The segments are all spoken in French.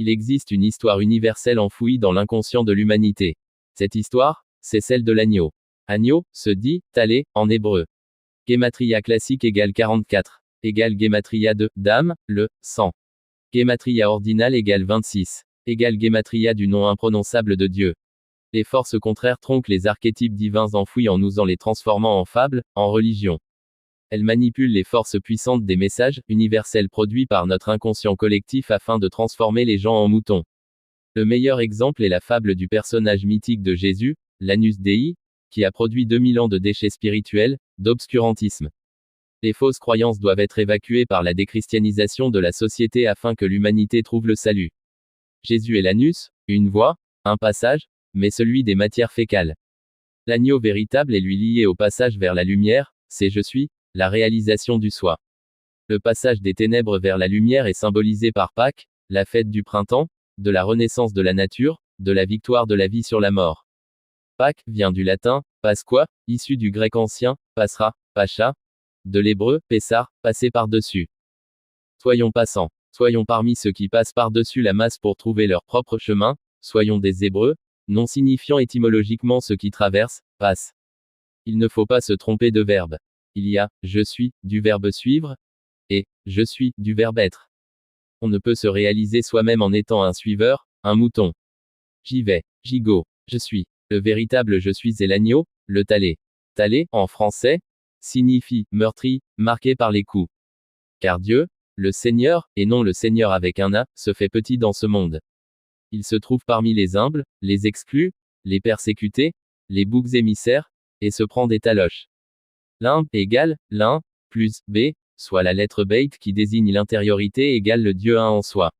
Il existe une histoire universelle enfouie dans l'inconscient de l'humanité. Cette histoire, c'est celle de l'agneau. Agneau, se dit, talé, en hébreu. Gematria classique égale 44. Égale Gematria de, dame, le, 100. Gematria ordinale égale 26. Égale Gematria du nom imprononçable de Dieu. Les forces contraires tronquent les archétypes divins enfouis en nous en les transformant en fables, en religion. Elles manipulent les forces puissantes des messages universels produits par notre inconscient collectif afin de transformer les gens en moutons. Le meilleur exemple est la fable du personnage mythique de Jésus, l'Anus Dei, qui a produit 2000 ans de déchets spirituels, d'obscurantisme. Les fausses croyances doivent être évacuées par la déchristianisation de la société afin que l'humanité trouve le salut. Jésus est l'anus, une voie, un passage, mais celui des matières fécales. L'agneau véritable est lui lié au passage vers la lumière, c'est je suis, la réalisation du soi. Le passage des ténèbres vers la lumière est symbolisé par Pâques, la fête du printemps, de la renaissance de la nature, de la victoire de la vie sur la mort. Pâques vient du latin, Pasqua, issu du grec ancien, pasra, pacha, de l'hébreu, pessar, passer par-dessus. Soyons passants. Soyons parmi ceux qui passent par-dessus la masse pour trouver leur propre chemin, soyons des Hébreux, non signifiant étymologiquement ceux qui traversent, passent. Il ne faut pas se tromper de verbe. Il y a, je suis, du verbe suivre, et, je suis, du verbe être. On ne peut se réaliser soi-même en étant un suiveur, un mouton. J'y vais, j'y go, je suis. Le véritable je suis est l'agneau, le talé. Talé, en français, signifie, meurtri, marqué par les coups. Car Dieu, le Seigneur, et non le Seigneur avec un A, se fait petit dans ce monde. Il se trouve parmi les humbles, les exclus, les persécutés, les boucs émissaires, et se prend des taloches. L'un égale, l'un, plus, B, soit la lettre beit qui désigne l'intériorité égale le Dieu un en soi.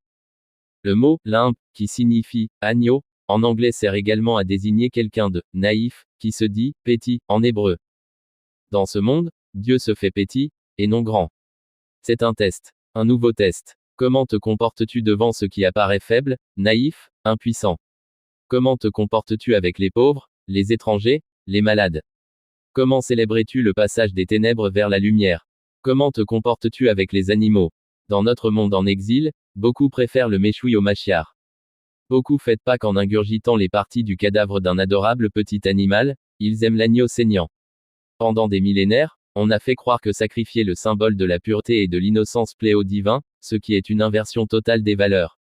Le mot, limp, qui signifie, agneau, en anglais sert également à désigner quelqu'un de, naïf, qui se dit, petit, en hébreu. Dans ce monde, Dieu se fait petit, et non grand. C'est un test. Un nouveau test. Comment te comportes-tu devant ce qui apparaît faible, naïf, impuissant? Comment te comportes-tu avec les pauvres, les étrangers, les malades? Comment célébrais-tu le passage des ténèbres vers la lumière? Comment te comportes-tu avec les animaux? Dans notre monde en exil, beaucoup préfèrent le méchoui au machiar. Beaucoup fêtent Pâques en ingurgitant les parties du cadavre d'un adorable petit animal, ils aiment l'agneau saignant. Pendant des millénaires, on a fait croire que sacrifier le symbole de la pureté et de l'innocence plaît au divin, ce qui est une inversion totale des valeurs.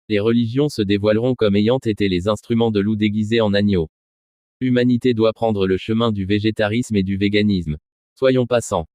Les religions se dévoileront comme ayant été les instruments de loup déguisés en agneau. L'humanité doit prendre le chemin du végétarisme et du véganisme. Soyons passants.